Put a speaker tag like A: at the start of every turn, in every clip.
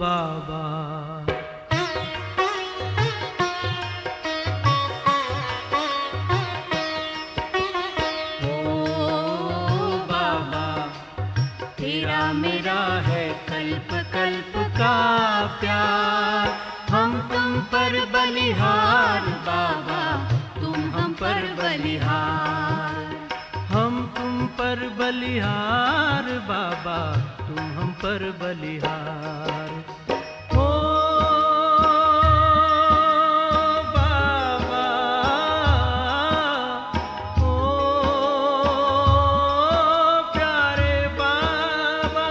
A: बाबा।
B: तेरा मेरा है कल्प कल्प का प्यार, हम तुम पर बलिहार बाबा, तुम हम पर बलिहार।
A: हम तुम पर बलिहार बाबा, तुम हम पर बलिहार। ओ बाबा, ओ प्यारे बाबा।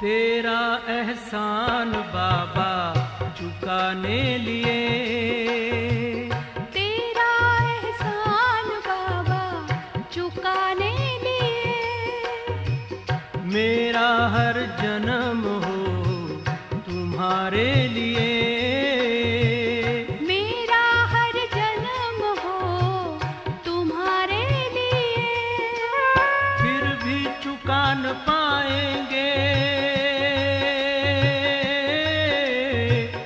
A: तेरा एहसान बाबा चुकाने लिए,
B: तेरा एहसान बाबा चुकाने लिए,
A: मेरा हर जन्म हो तुम्हारे लिए।
B: मेरा हर जन्म हो तुम्हारे लिए,
A: फिर भी चुका न पाएंगे,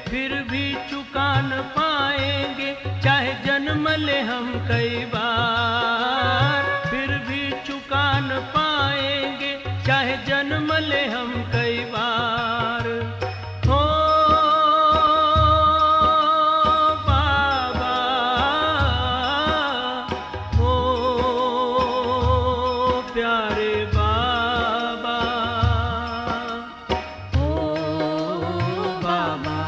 A: फिर भी चुका न पाएंगे, चाहे जन्म ले हम कई बार। फिर भी चुका न पाएंगे, चाहे जन्म ले हम कई बार। हो बाबा, ओ प्यारे बाबा।
B: ओ बाबा,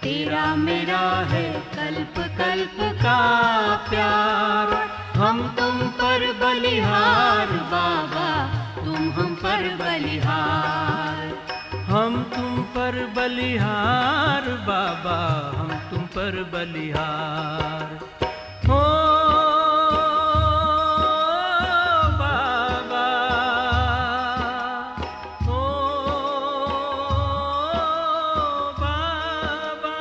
B: तेरा मेरा है कल्प कल्प का प्यार, हम तुम पर बलिहार बाबा, तुम हम पर बलिहार।
A: हम तुम पर बलिहार बाबा, हम तुम पर बलिहार। हो बाबा, हो बाबा।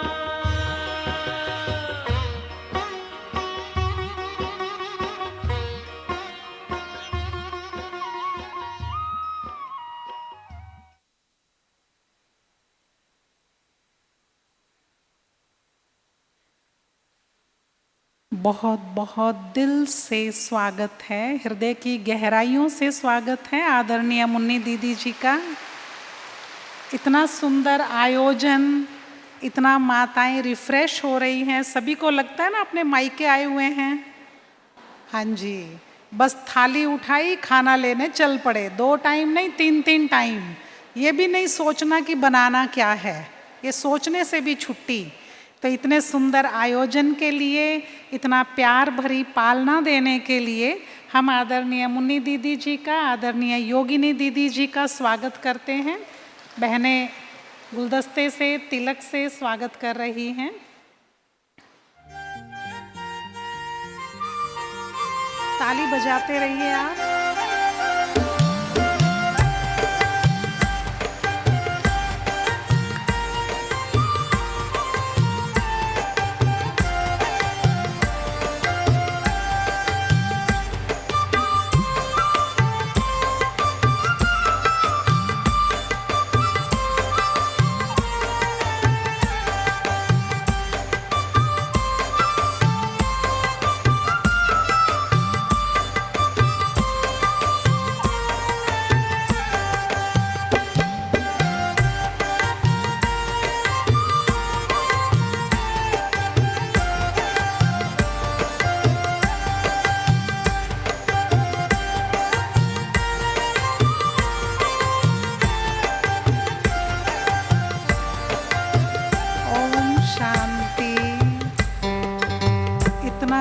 C: बहुत बहुत दिल से स्वागत है, हृदय की गहराइयों से स्वागत है आदरणीय मुन्नी दीदी जी का। इतना सुंदर आयोजन, इतना माताएं रिफ्रेश हो रही हैं, सभी को लगता है ना अपने मायके आए हुए हैं। हाँ जी, बस थाली उठाई, खाना लेने चल पड़े, 2 टाइम नहीं 3-3 टाइम। ये भी नहीं सोचना कि बनाना क्या है, ये सोचने से भी छुट्टी। तो इतने सुंदर आयोजन के लिए, इतना प्यार भरी पालना देने के लिए हम आदरणीय मुन्नी दीदी जी का, आदरणीय योगिनी दीदी जी का स्वागत करते हैं। बहनें गुलदस्ते से, तिलक से स्वागत कर रही हैं। ताली बजाते रहिए आप।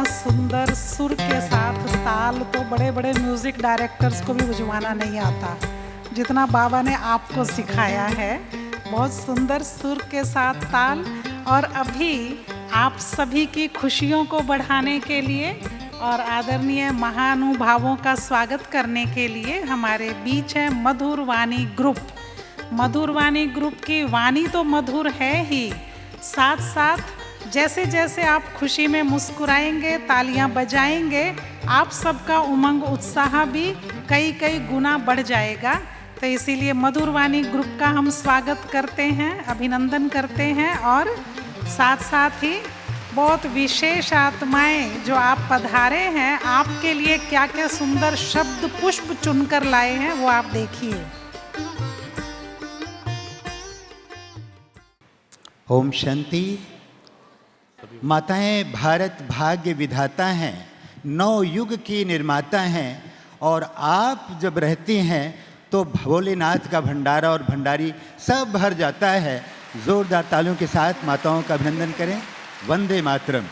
C: सुंदर सुर के साथ ताल तो बड़े बड़े म्यूज़िक डायरेक्टर्स को भी बजवाना नहीं आता जितना बाबा ने आपको सिखाया है। बहुत सुंदर सुर के साथ ताल और अभी आप सभी की खुशियों को बढ़ाने के लिए और आदरणीय महानुभावों का स्वागत करने के लिए हमारे बीच है मधुर वाणी ग्रुप। मधुर वाणी ग्रुप की वाणी तो मधुर है ही, साथ साथ जैसे जैसे आप खुशी में मुस्कुराएंगे, तालियां बजाएंगे, आप सबका उमंग उत्साह भी कई कई गुना बढ़ जाएगा। तो इसीलिए मधुर वाणी ग्रुप का हम स्वागत करते हैं, अभिनंदन करते हैं और साथ साथ ही बहुत विशेष आत्माएं जो आप पधारे हैं, आपके लिए क्या क्या सुंदर शब्द पुष्प चुनकर लाए हैं वो आप देखिए।
D: ओम शांति। माताएं भारत भाग्य विधाता हैं, 9 युग की निर्माता हैं और आप जब रहती हैं तो भोलेनाथ का भंडारा और भंडारी सब भर जाता है। जोरदार तालियों के साथ माताओं का अभिनंदन करें। वंदे मातरम।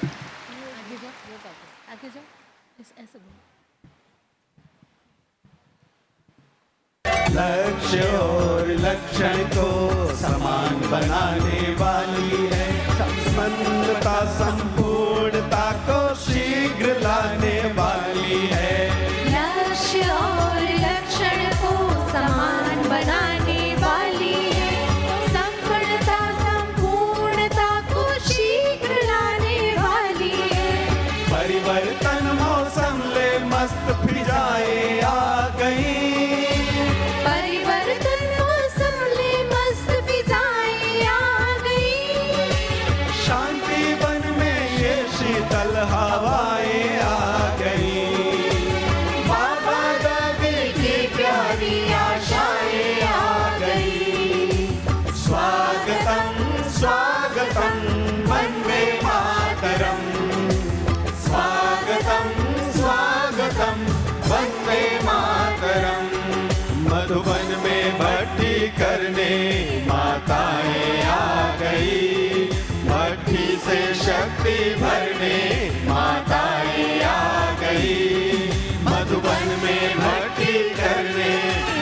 E: लक्ष्य और लक्षण को समान बनाने वाली है, संपन्नता संपूर्णता को शीघ्र लाने वाली है।
B: लक्ष्य और लक्षण को समान बनाने वाली है, संपन्नता संपूर्णता को शीघ्र लाने वाली है।
E: परिवर्तन मौसम ले मस्त फिजाएं आ गई,
B: परिवर्तन मौसम ले मस्त फिजाएं आ गई।
E: शांति वन में ये शीतल हवाएं आ गई। बाबा दादी की प्यारी आशाएं आ गई। स्वागतम स्वागतम वंदे मातरम, स्वागतम स्वागतम वंदे मातरम। मधुबन में भट्टी करने माताएं आ गई, भट्टी से शक्ति भरने माताएं आ गई। मधुबन में भट्टी करने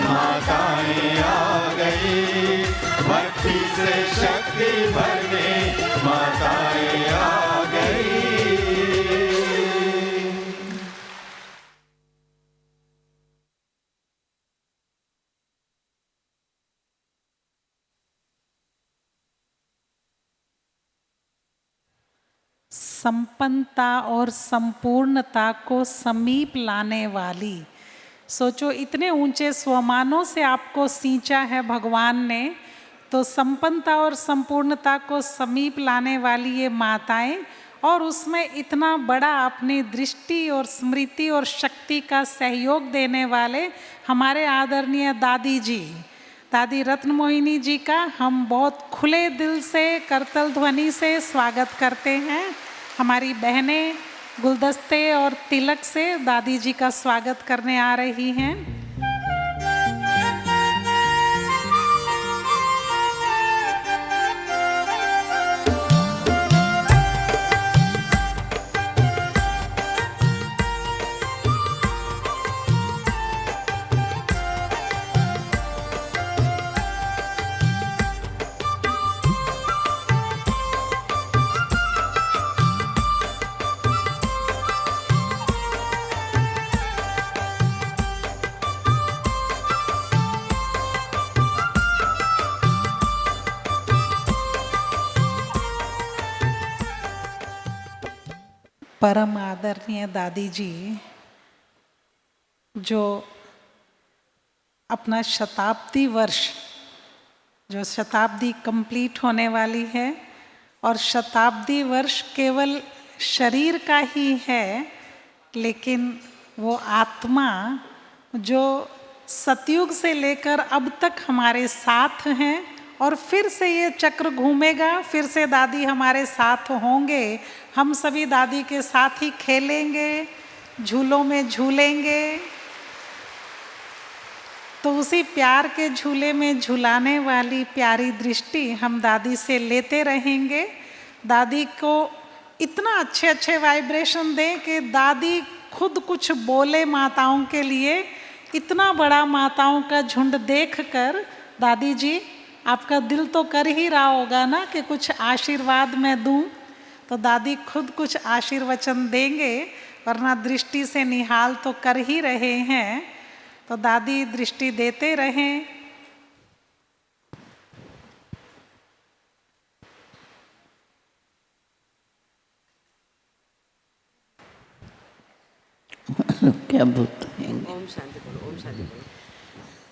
E: माताएं आ गई, भट्टी से शक्ति भरने माताएं आ गई।
C: संपन्नता और संपूर्णता को समीप लाने वाली। सोचो, इतने ऊंचे स्वमानों से आपको सींचा है भगवान ने, तो संपन्नता और संपूर्णता को समीप लाने वाली ये माताएं, और उसमें इतना बड़ा अपनी दृष्टि और स्मृति और शक्ति का सहयोग देने वाले हमारे आदरणीय दादी जी, दादी रत्नमोहिनी जी का हम बहुत खुले दिल से करतल ध्वनि से स्वागत करते हैं। हमारी बहनें गुलदस्ते और तिलक से दादी जी का स्वागत करने आ रही हैं। परम आदरणीय दादी जी जो अपना शताब्दी वर्ष, जो शताब्दी कंप्लीट होने वाली है, और शताब्दी वर्ष केवल शरीर का ही है, लेकिन वो आत्मा जो सतयुग से लेकर अब तक हमारे साथ हैं, और फिर से ये चक्र घूमेगा, फिर से दादी हमारे साथ होंगे, हम सभी दादी के साथ ही खेलेंगे, झूलों में झूलेंगे। तो उसी प्यार के झूले में झुलाने वाली प्यारी दृष्टि हम दादी से लेते रहेंगे। दादी को इतना अच्छे अच्छे वाइब्रेशन दें कि दादी खुद कुछ बोले माताओं के लिए। इतना बड़ा माताओं का झुंड देखकर दादी जी आपका दिल तो कर ही रहा होगा ना कि कुछ आशीर्वाद मैं दूं, तो दादी खुद कुछ आशीर्वचन देंगे, वरना दृष्टि से निहाल तो कर ही रहे हैं। तो दादी दृष्टि देते रहें।
F: क्या बताएंगे?
G: ओम शांति बोलो, ओम शांति बोलो।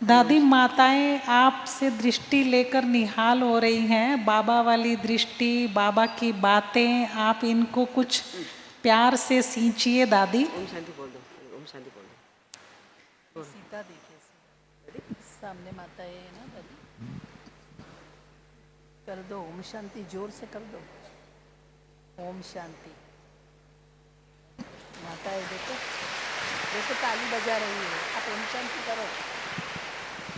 C: दादी माताएं आपसे दृष्टि लेकर निहाल हो रही हैं, बाबा वाली दृष्टि, बाबा की बातें, आप इनको कुछ प्यार से सींचिए दादी।
G: ओम शांति बोल दो, ओम शांति बोल दो।
F: सीता देखिए, सामने माता है ना दादी, कर दो ओम शांति, जोर से कर दो ओम शांति। माता है, देखो देखो ताली बजा रही है, आप ओम शांति करो,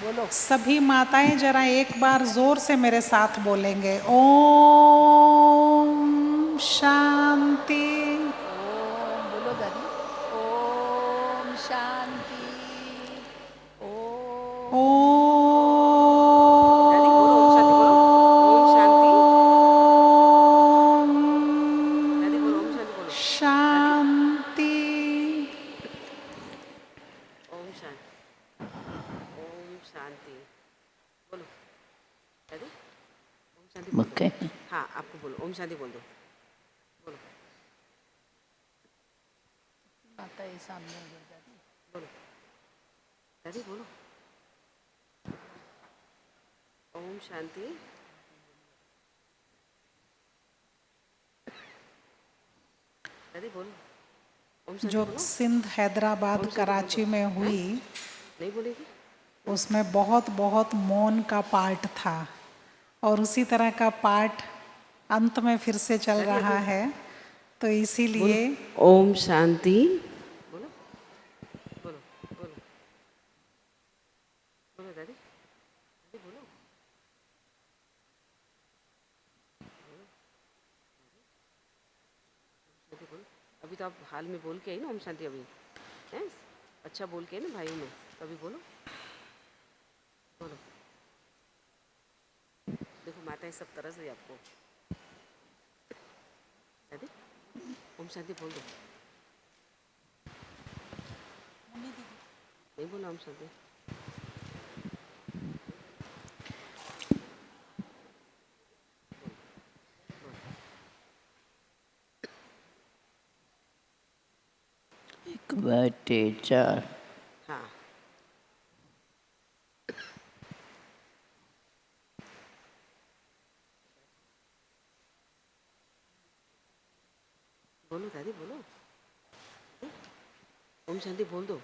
F: बोलो।
C: सभी माताएं जरा एक बार जोर से मेरे साथ बोलेंगे, ओम शांति।
F: ओम बोलो दादी, ओम शांति, ओम।
G: दादी बोलो ओम शांति बोलो, ओम शांति। दादी बोलो ओम शांति बोलो।
C: शांति।
G: ओम शांति, ओम शांति बोलो। दादी ओम शांति बोल दो।
F: ओके।
G: हाँ आपको बोलो, ओम शांति बोल दो, बोलो
F: माता है सामने उधर दादी,
G: बोलो। दादी बोलो ओम शांति। दादी बोलो ओम शांति
C: जो
G: बोलो।
C: सिंध हैदराबाद कराची में हुई,
G: नहीं बोलेगी?
C: उसमें बहुत बहुत मौन का पार्ट था, और उसी तरह का पार्ट अंत में फिर से चल रहा है। तो इसीलिए
G: ओम शांति बोलो, बोलो बोलो बोलो दादी, दादी बोलो। शांति बोलो। अभी तो आप हाल में बोल के आई ना ओम शांति, अभी हैं अच्छा बोल के आई ना भाइयों में, तो अभी बोलो बोलो। देखो माता है सब तरह से आपको। दादी ओम शांति बोल दो। नहीं बोला ओम शांति?
F: एक बटे चार।
G: हाँ बोलो दादी बोलो, ओम शांति बोल दो।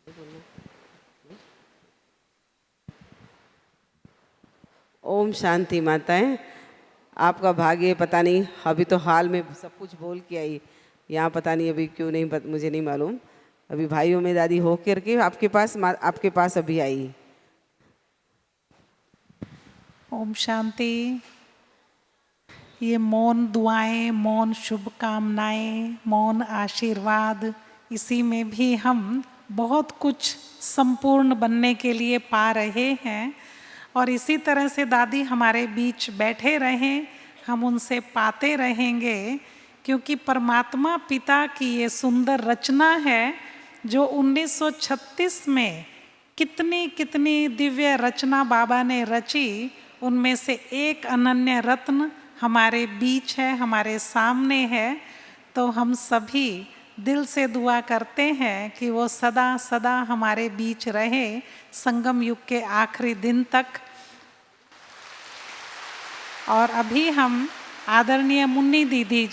G: नहीं बोलना? नहीं? ओम शांति माताएं, आपका भाग्य पता नहीं, अभी तो हाल में सब कुछ बोल के आई, यहाँ पता नहीं अभी क्यों नहीं, मुझे नहीं मालूम। अभी भाइयों में दादी हो करके आपके पास अभी आई।
C: ओम शांति। ये मौन दुआएं, मौन शुभकामनाएं, मौन आशीर्वाद, इसी में भी हम बहुत कुछ संपूर्ण बनने के लिए पा रहे हैं। और इसी तरह से दादी हमारे बीच बैठे रहें, हम उनसे पाते रहेंगे, क्योंकि परमात्मा पिता की ये सुंदर रचना है जो 1936 में कितनी कितनी दिव्य रचना बाबा ने रची, उनमें से एक अनन्य रत्न हमारे बीच है, हमारे सामने है। तो हम सभी दिल से दुआ करते हैं कि वो सदा सदा हमारे बीच रहे, संगम युग के आखिरी दिन तक। और अभी हम आदरणीय मुन्नी दीदी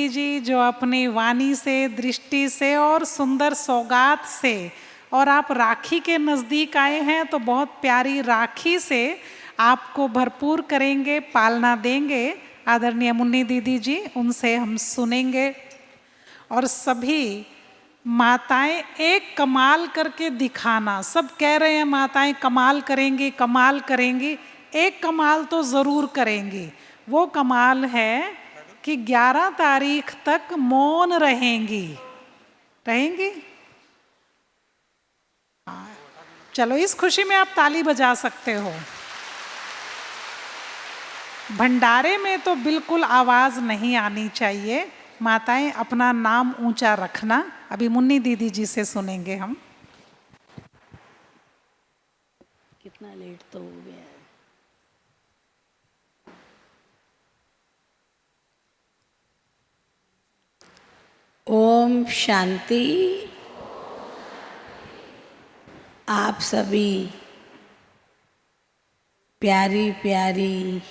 C: जी जो अपनी वाणी से, दृष्टि से और सुंदर सौगात से, और आप राखी के नज़दीक आए हैं तो बहुत प्यारी राखी से आपको भरपूर करेंगे, पालना देंगे। आदरणीय मुन्नी दीदी जी, उनसे हम सुनेंगे। और सभी माताएं एक कमाल करके दिखाना, सब कह रहे हैं माताएं कमाल करेंगी, कमाल करेंगी, एक कमाल तो ज़रूर करेंगी। वो कमाल है कि 11 तारीख तक मौन रहेंगी। चलो इस खुशी में आप ताली बजा सकते हो। भंडारे में तो बिल्कुल आवाज़ नहीं आनी चाहिए। माताएं अपना नाम ऊंचा रखना। अभी मुन्नी दीदी जी से सुनेंगे हम।
F: कितना लेट तो हो गया है। ओम शांति। आप सभी प्यारी प्यारी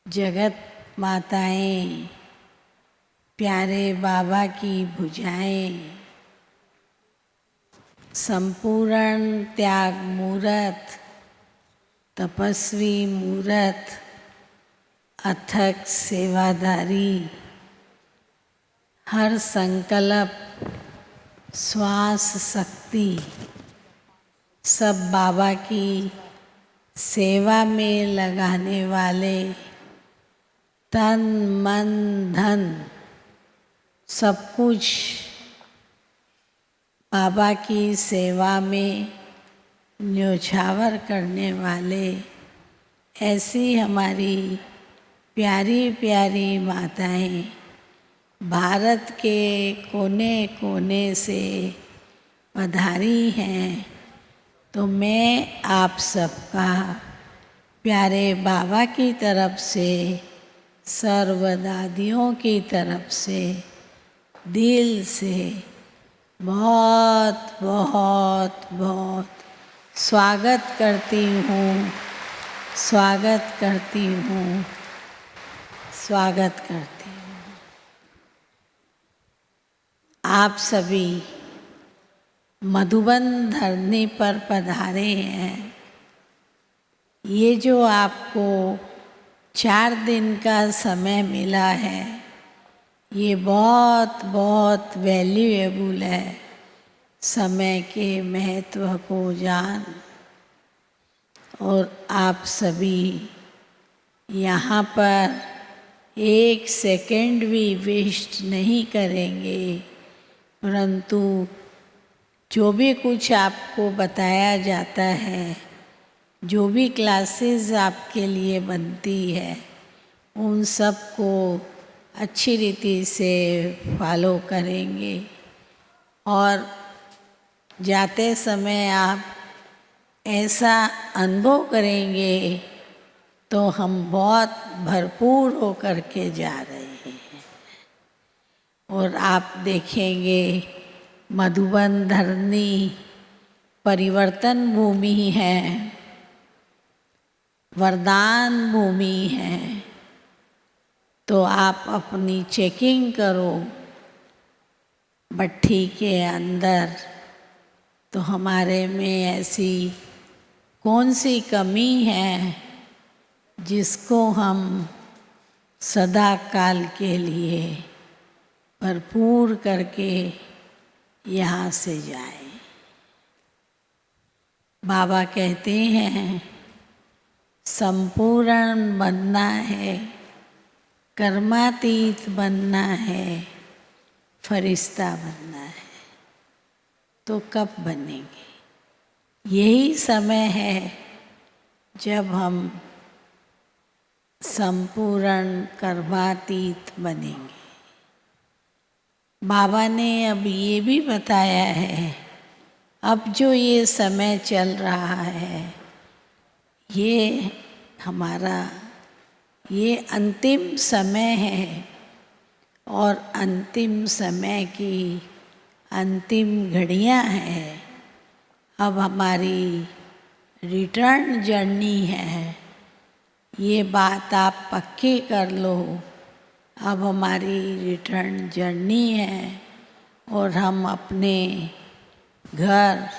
F: जगत माताएं, प्यारे बाबा की भुजाएं, संपूर्ण त्याग मूरत, तपस्वी मूरत, अथक सेवादारी, हर संकल्प श्वास शक्ति सब बाबा की सेवा में लगाने वाले, तन मन धन सब कुछ बाबा की सेवा में न्योछावर करने वाले, ऐसी हमारी प्यारी प्यारी माताएं भारत के कोने कोने से पधारी हैं। तो मैं आप सबका प्यारे बाबा की तरफ से, सर्व दादियों की तरफ से दिल से बहुत बहुत बहुत स्वागत करती हूँ, स्वागत करती हूँ, स्वागत करती हूँ। आप सभी मधुबन धरनी पर पधारे हैं। ये जो आपको 4 दिन का समय मिला है, ये बहुत बहुत वैल्यूएबल है। समय के महत्व को जान, और आप सभी यहाँ पर 1 सेकंड भी वेस्ट नहीं करेंगे, परंतु जो भी कुछ आपको बताया जाता है, जो भी क्लासेस आपके लिए बनती है, उन सब को अच्छी रीति से फॉलो करेंगे। और जाते समय आप ऐसा अनुभव करेंगे तो हम बहुत भरपूर होकर के जा रहे हैं। और आप देखेंगे मधुबन धरनी परिवर्तन भूमि है, वरदान भूमि है। तो आप अपनी चेकिंग करो भट्ठी के अंदर, तो हमारे में ऐसी कौन सी कमी है जिसको हम सदा काल के लिए भरपूर करके यहाँ से जाए। बाबा कहते हैं संपूर्ण बनना है, कर्मातीत बनना है, फरिश्ता बनना है। तो कब बनेंगे? यही समय है जब हम संपूर्ण कर्मातीत बनेंगे। बाबा ने अब ये भी बताया है, अब जो ये समय चल रहा है, ये हमारा ये अंतिम समय है, और अंतिम समय की अंतिम घड़ियां हैं। अब हमारी रिटर्न जर्नी है, ये बात आप पक्की कर लो। अब हमारी रिटर्न जर्नी है और हम अपने घर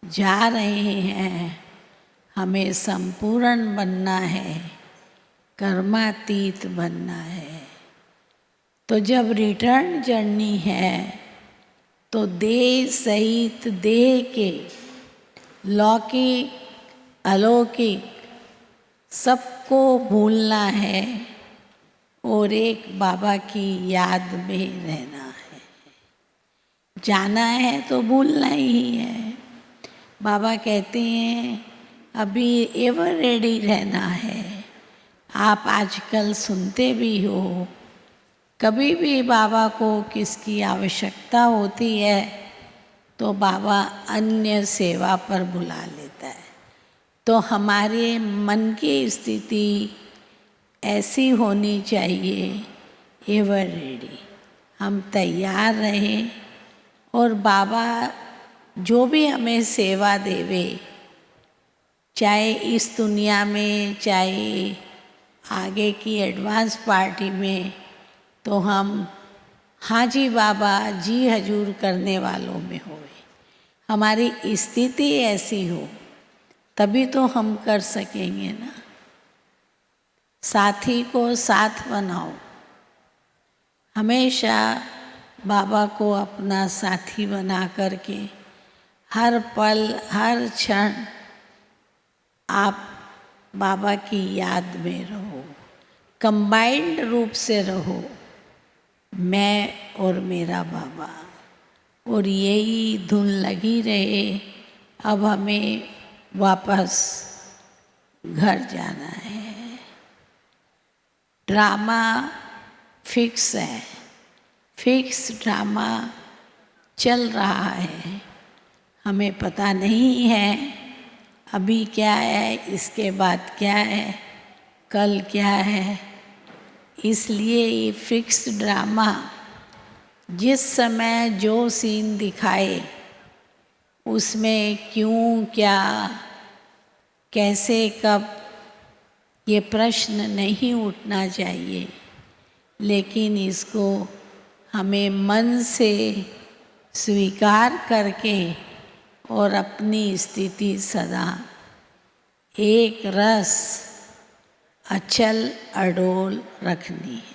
F: जा रहे हैं। हमें संपूर्ण बनना है, कर्मातीत बनना है। तो जब रिटर्न जर्नी है तो देह सहित देह के लौकिक अलौकिक सबको भूलना है और एक बाबा की याद में रहना है। जाना है तो भूलना ही है,
H: बाबा कहते हैं अभी एवर रेडी रहना है। आप आजकल सुनते भी हो, कभी भी बाबा को किसकी आवश्यकता होती है तो बाबा अन्य सेवा पर बुला लेता है। तो हमारे मन की स्थिति ऐसी होनी चाहिए, एवर रेडी, हम तैयार रहें और बाबा जो भी हमें सेवा देवे, चाहे इस दुनिया में चाहे आगे की एडवांस पार्टी में, तो हम हाँ जी बाबा जी हजूर करने वालों में होवे। हमारी स्थिति ऐसी हो तभी तो हम कर सकेंगे ना। साथी को साथ बनाओ, हमेशा बाबा को अपना साथी बना करके हर पल हर क्षण आप बाबा की याद में रहो, कंबाइंड रूप से रहो, मैं और मेरा बाबा, और यही धुन लगी रहे। अब हमें वापस घर जाना है। ड्रामा फिक्स है, फिक्स ड्रामा चल रहा है। हमें पता नहीं है अभी क्या है, इसके बाद क्या है, कल क्या है। इसलिए ये फिक्स ड्रामा जिस समय जो सीन दिखाए उसमें क्यों, क्या, कैसे, कब, ये प्रश्न नहीं उठना चाहिए। लेकिन इसको हमें मन से स्वीकार करके और अपनी स्थिति सदा एक रस अचल अडोल रखनी है।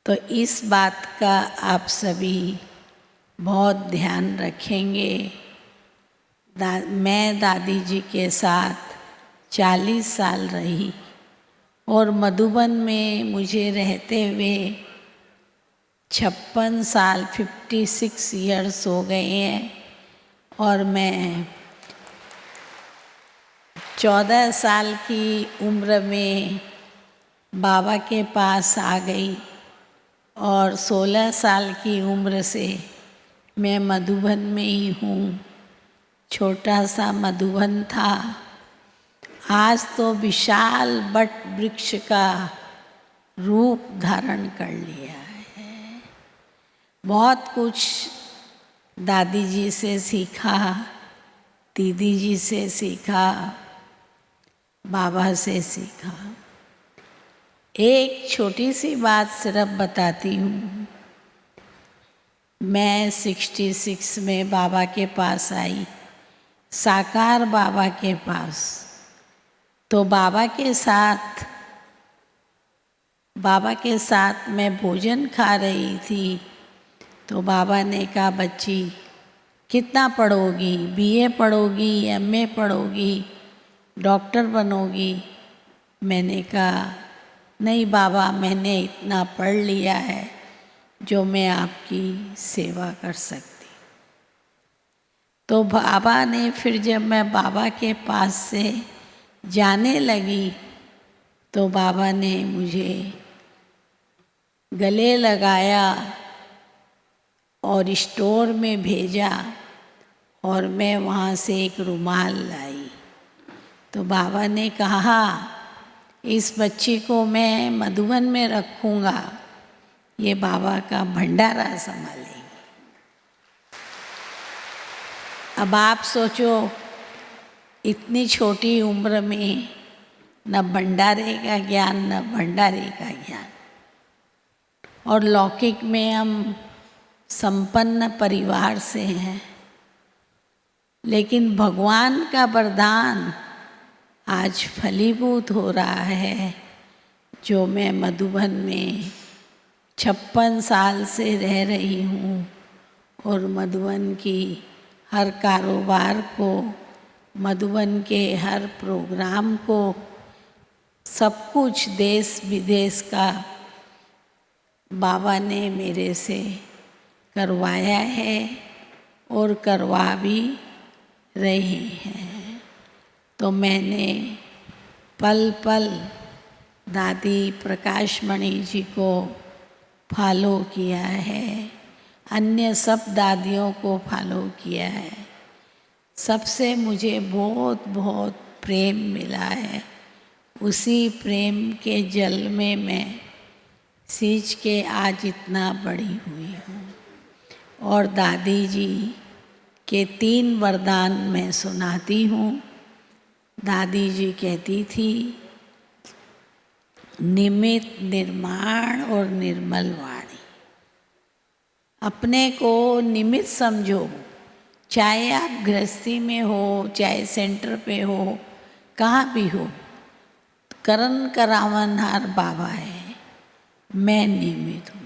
H: तो इस बात का आप सभी बहुत ध्यान रखेंगे। मैं दादी जी के साथ 40 साल रही और मधुबन में मुझे रहते हुए 56 साल 56 ईयर्स हो गए हैं। और मैं 14 साल की उम्र में बाबा के पास आ गई और 16 साल की उम्र से मैं मधुबन में ही हूँ। छोटा सा मधुबन था, आज तो विशाल बट वृक्ष का रूप धारण कर लिया है। बहुत कुछ दादी जी से सीखा, दीदी जी से सीखा, बाबा से सीखा। एक छोटी सी बात सिर्फ बताती हूँ। मैं 66 में बाबा के पास आई, साकार बाबा के पास। तो बाबा के साथ मैं भोजन खा रही थी। तो बाबा ने कहा, बच्ची कितना पढ़ोगी, बीए पढ़ोगी, एमए पढ़ोगी, डॉक्टर बनोगी? मैंने कहा, नहीं बाबा, मैंने इतना पढ़ लिया है जो मैं आपकी सेवा कर सकती। तो बाबा ने फिर जब मैं बाबा के पास से जाने लगी तो बाबा ने मुझे गले लगाया और स्टोर में भेजा और मैं वहाँ से एक रुमाल लाई। तो बाबा ने कहा, इस बच्ची को मैं मधुबन में रखूँगा, ये बाबा का भंडारा संभालेंगे। अब आप सोचो, इतनी छोटी उम्र में न भंडारे का ज्ञान न भंडारे का ज्ञान, और लौकिक में हम संपन्न परिवार से हैं। लेकिन भगवान का वरदान आज फलीभूत हो रहा है, जो मैं मधुबन में 56 साल से रह रही हूँ और मधुबन की हर कारोबार को, मधुबन के हर प्रोग्राम को, सब कुछ देश विदेश का बाबा ने मेरे से करवाया है और करवा भी रहे हैं। तो मैंने पल पल दादी प्रकाशमणि जी को फॉलो किया है, अन्य सब दादियों को फॉलो किया है। सबसे मुझे बहुत बहुत प्रेम मिला है। उसी प्रेम के जल में मैं सींच के आज इतना बड़ी हुई हूँ। और दादी जी के 3 वरदान मैं सुनाती हूँ। दादी जी कहती थी, निमित्त, निर्माण और निर्मल वाणी। अपने को निमित्त समझो, चाहे आप गृहस्थी में हो, चाहे सेंटर पे हो, कहाँ भी हो। करन करावनहार बाबा है, मैं निमित्त हूँ।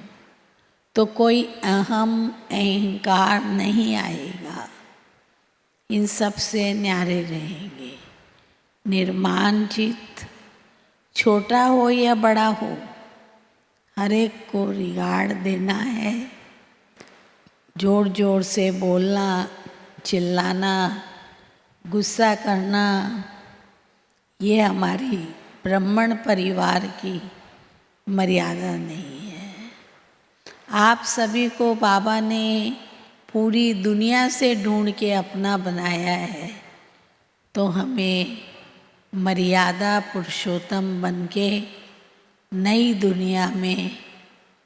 H: तो कोई अहम अहंकार नहीं आएगा, इन सब से न्यारे रहेंगे। निर्माण चित्त, छोटा हो या बड़ा हो, हर एक को रिगार्ड देना है। जोर जोर से बोलना, चिल्लाना, गुस्सा करना, ये हमारी ब्राह्मण परिवार की मर्यादा नहीं है। आप सभी को बाबा ने पूरी दुनिया से ढूंढ के अपना बनाया है, तो हमें मर्यादा पुरुषोत्तम बन के नई दुनिया में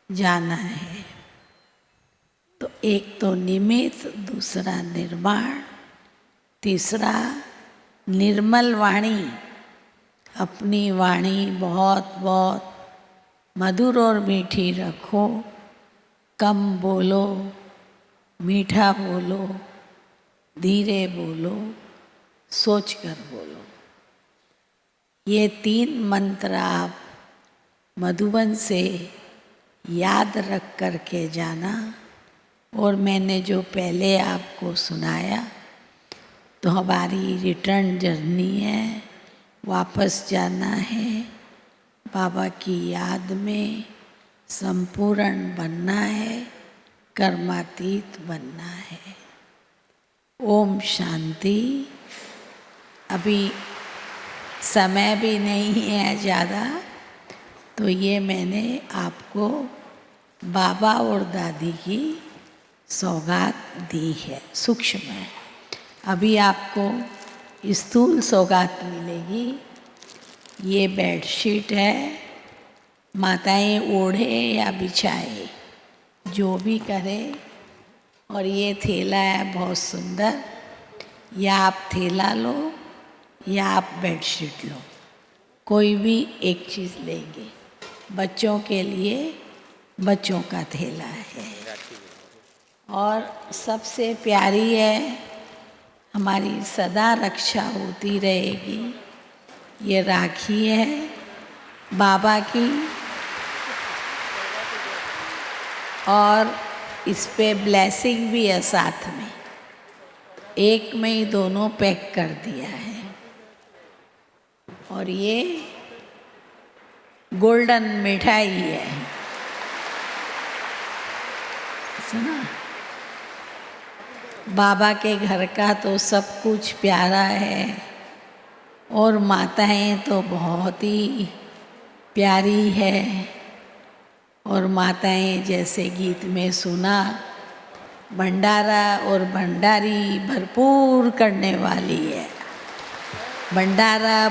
H: जाना है। तो एक तो निमित्त, दूसरा निर्माण, तीसरा निर्मल वाणी। अपनी वाणी बहुत बहुत मधुर और मीठी रखो, कम बोलो, मीठा बोलो, धीरे बोलो, सोच कर बोलो। ये 3 मंत्र आप मधुबन से याद रख कर के जाना। और मैंने जो पहले आपको सुनाया, तो हमारी रिटर्न जर्नी है, वापस जाना है, बाबा की याद में संपूर्ण बनना है, कर्मातीत बनना है। ओम शांति। अभी समय भी नहीं है ज़्यादा, तो ये मैंने आपको बाबा और दादी की सौगात दी है, सूक्ष्म है। अभी आपको स्थूल सौगात मिलेगी। ये बेडशीट है, माताएं ओढ़े या बिछाए, जो भी करे। और ये थैला है बहुत सुंदर, या आप थैला लो या आप बेडशीट लो, कोई भी एक चीज़ लेंगे। बच्चों के लिए बच्चों का थैला है। और सबसे प्यारी है, हमारी सदा रक्षा होती रहेगी, ये राखी है बाबा की। और इस पे ब्लेसिंग भी है साथ में, एक में ही दोनों पैक कर दिया है। और ये गोल्डन मिठाई है, सुना? बाबा के घर का तो सब कुछ प्यारा है, और माताएं तो बहुत ही प्यारी है। और माताएं जैसे गीत में सुना, भंडारा और भंडारी भरपूर करने वाली है। भंडारा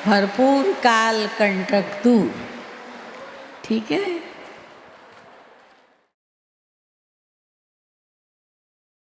H: भरपूर काल कंटक दूर, ठीक है।